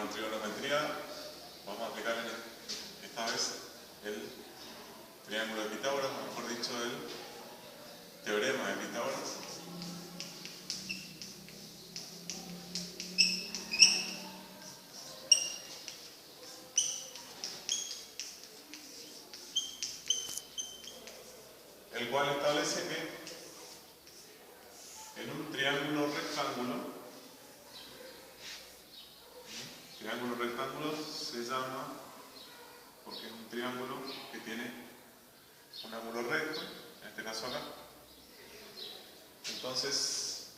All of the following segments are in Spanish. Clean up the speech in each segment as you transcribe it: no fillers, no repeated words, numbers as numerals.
por trigonometría, vamos a aplicar esta vez el triángulo de Pitágoras, o mejor dicho, el teorema de Pitágoras. El cual establece que en un triángulo rectángulo se llama, porque es un triángulo que tiene un ángulo recto, en este caso acá. Entonces,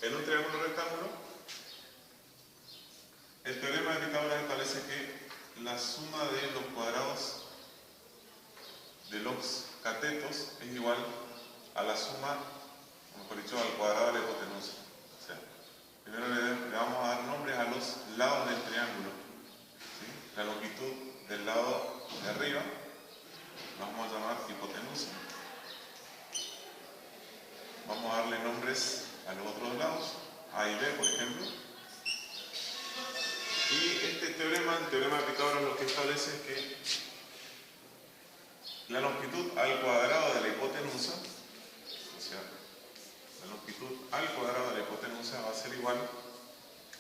en un triángulo rectángulo, el teorema de Pitágoras establece que la suma de los cuadrados de los catetos es igual a la suma, o mejor dicho, al cuadrado de la hipotenusa. O sea, primero le vamos a dar nombres a los lados del triángulo, ¿sí? La longitud del lado de arriba la vamos a llamar hipotenusa. Vamos a darle nombres a los otros lados, A y B, por ejemplo. Y este teorema, el teorema de Pitágoras, lo que establece es que la longitud al cuadrado de la hipotenusa, o sea, la longitud al cuadrado de la hipotenusa va a ser igual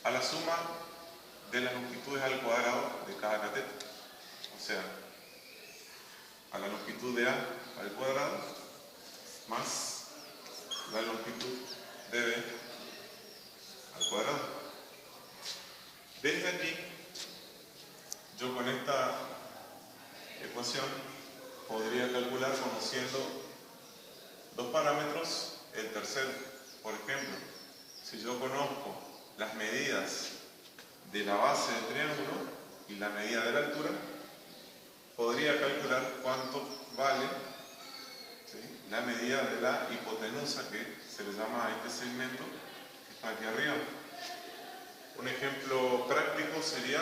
a la suma de las longitudes al cuadrado de cada cateto. O sea, a la longitud de A al cuadrado más la longitud de B al cuadrado. Desde aquí, yo con esta ecuación podría calcular conociendo dos parámetros el tercero. Por ejemplo, si yo conozco las medidas de la base del triángulo y la medida de la altura, podría calcular cuánto vale, ¿sí?, la medida de la hipotenusa, que se le llama a este segmento que está aquí arriba. Un ejemplo práctico sería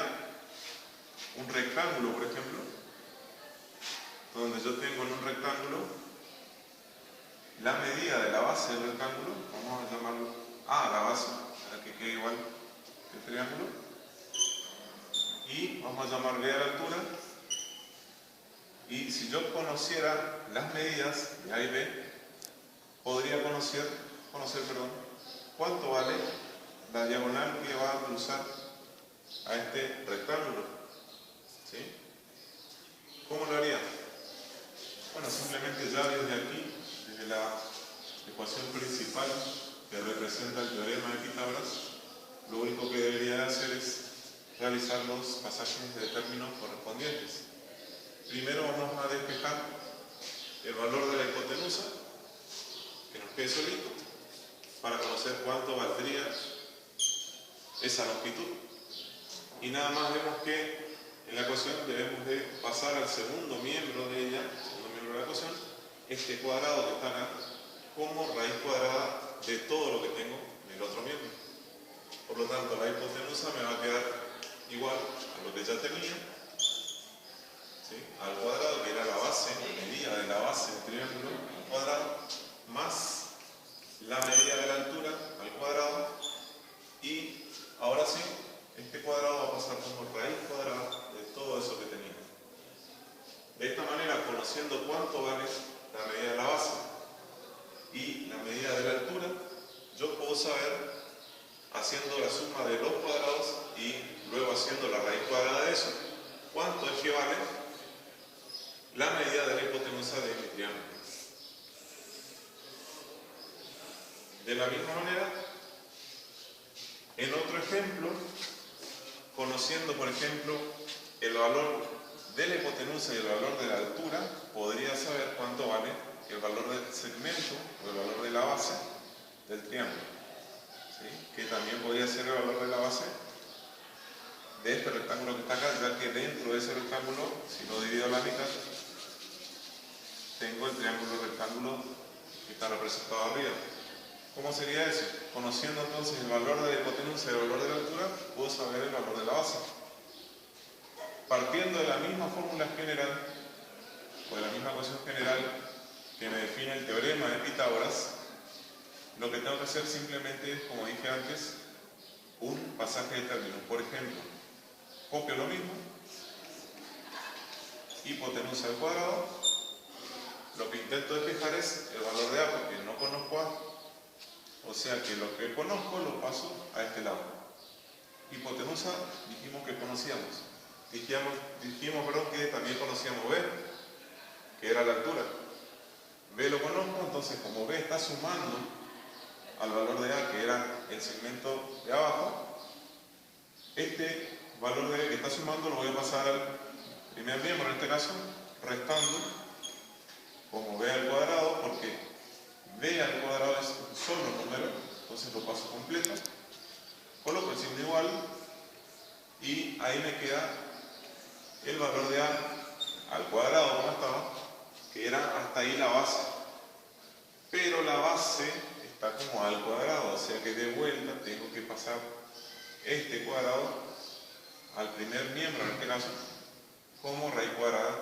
un rectángulo, por ejemplo, donde yo tengo en un rectángulo la medida de la base del rectángulo, vamos a llamarlo A, la base, para que quede igual que el triángulo, y vamos a llamarle A la altura. Y si yo conociera las medidas de A y B, podría conocer cuánto vale la diagonal que va a cruzar a este rectángulo, ¿sí? ¿Cómo lo haría? Bueno, simplemente ya desde aquí, desde la ecuación principal que representa el teorema de Pitágoras, lo único que debería hacer es realizar los pasajes de términos correspondientes. Primero vamos a despejar el valor de la hipotenusa, que nos quede solito, para conocer cuánto valdría esa longitud. Y nada más vemos que en la ecuación debemos de pasar al segundo miembro de ella, segundo miembro de la ecuación, este cuadrado que está acá, como raíz cuadrada de todo lo que tengo en el otro miembro. Por lo tanto, la hipotenusa me va a quedar igual a lo que ya tenía, ¿sí?, al cuadrado, que era la base, la medida de la base del triángulo al cuadrado, más la medida de la altura al cuadrado, y ahora sí, este cuadrado va a pasar como raíz cuadrada de todo eso que tenía. De esta manera, conociendo cuánto vale la medida de la base y la medida de la altura, yo puedo saber, haciendo la suma de los cuadrados y luego haciendo la raíz cuadrada de eso, cuánto es que vale la medida de la hipotenusa de mi triángulo. De la misma manera, en otro ejemplo, conociendo, por ejemplo, el valor de la hipotenusa y el valor de la altura, podría saber cuánto vale el valor del segmento o el valor de la base del triángulo, ¿sí?, que también podría ser el valor de la base de este rectángulo que está acá, ya que dentro de ese rectángulo, si lo divido a la mitad, tengo el triángulo rectángulo que está representado arriba. ¿Cómo sería eso? Conociendo entonces el valor de la hipotenusa y el valor de la altura, puedo saber el valor de la base. Partiendo de la misma fórmula general, o de la misma ecuación general que me define el teorema de Pitágoras, lo que tengo que hacer simplemente es, como dije antes, un pasaje de términos. Por ejemplo, copio lo mismo, hipotenusa al cuadrado. Lo que intento despejar es el valor de A porque no conozco A, o sea que lo que conozco lo paso a este lado. Hipotenusa dijimos que conocíamos. Dijimos que también conocíamos B, que era la altura. B lo conozco, entonces como B está sumando al valor de A, que era el segmento de abajo, este valor de B que está sumando lo voy a pasar al primer miembro, en este caso, restando como B al cuadrado, porque B al cuadrado es un solo número, entonces lo paso completo, coloco el signo igual y ahí me queda el valor de A al cuadrado como estaba, que era hasta ahí la base, pero la base está como A al cuadrado, o sea que de vuelta tengo que pasar este cuadrado al primer miembro, en este caso, como raíz cuadrada,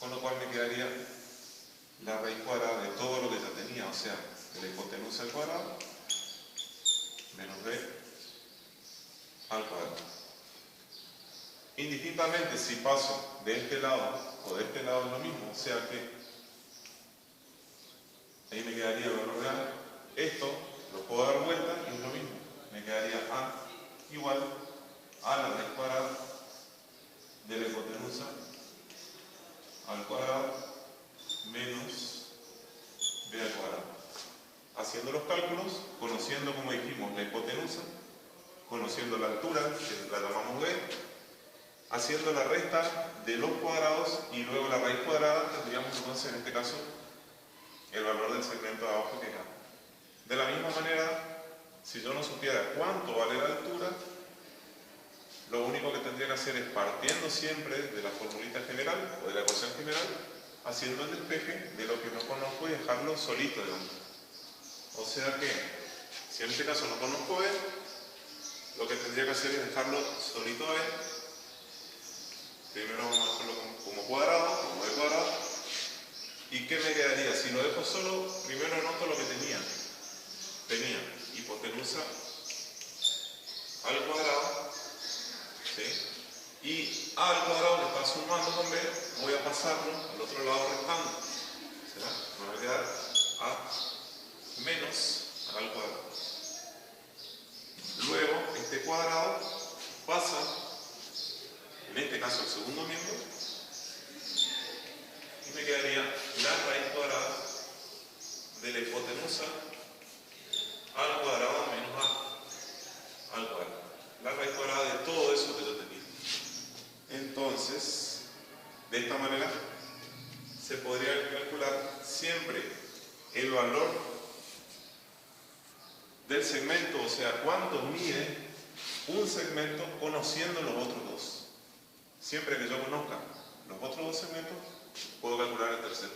con lo cual me quedaría la raíz cuadrada de todo lo que ya tenía, o sea, de la hipotenusa al cuadrado menos B al cuadrado. Indistintamente si paso de este lado o de este lado es lo mismo, o sea que ahí me quedaría el valor de A. Esto lo puedo dar vuelta y es lo mismo, me quedaría A igual a la raíz cuadrada de la hipotenusa al cuadrado menos B al cuadrado. Haciendo los cálculos, conociendo, como dijimos, la hipotenusa, conociendo la altura, que la llamamos B, haciendo la resta de los cuadrados y luego la raíz cuadrada, tendríamos entonces en este caso el valor del segmento de abajo que es A. De la misma manera, si yo no supiera cuánto vale la altura, lo único que tendría que hacer es, partiendo siempre de la formulita general o de la ecuación general, haciendo el despeje de lo que no conozco y dejarlo solito de vuelta. O sea que, si en este caso no conozco B, lo que tendría que hacer es dejarlo solito B. Primero vamos a dejarlo como cuadrado, como B cuadrado. ¿Y qué me quedaría? Si lo dejo solo, primero anoto lo que tenía. Tenía hipotenusa al cuadrado, ¿sí? Y A al cuadrado le está sumando con B, voy a pasarlo al otro lado restando. ¿Será? Me va a quedar A menos A al cuadrado. Luego, este cuadrado pasa, en este caso, al segundo miembro, y me quedaría la raíz cuadrada de la hipotenusa al cuadrado menos A al cuadrado. La raíz cuadrada de todo eso que yo tenía. Entonces, de esta manera, se podría calcular siempre el valor del segmento, o sea, cuánto mide un segmento conociendo los otros dos. Siempre que yo conozca los otros dos segmentos, puedo calcular el tercero.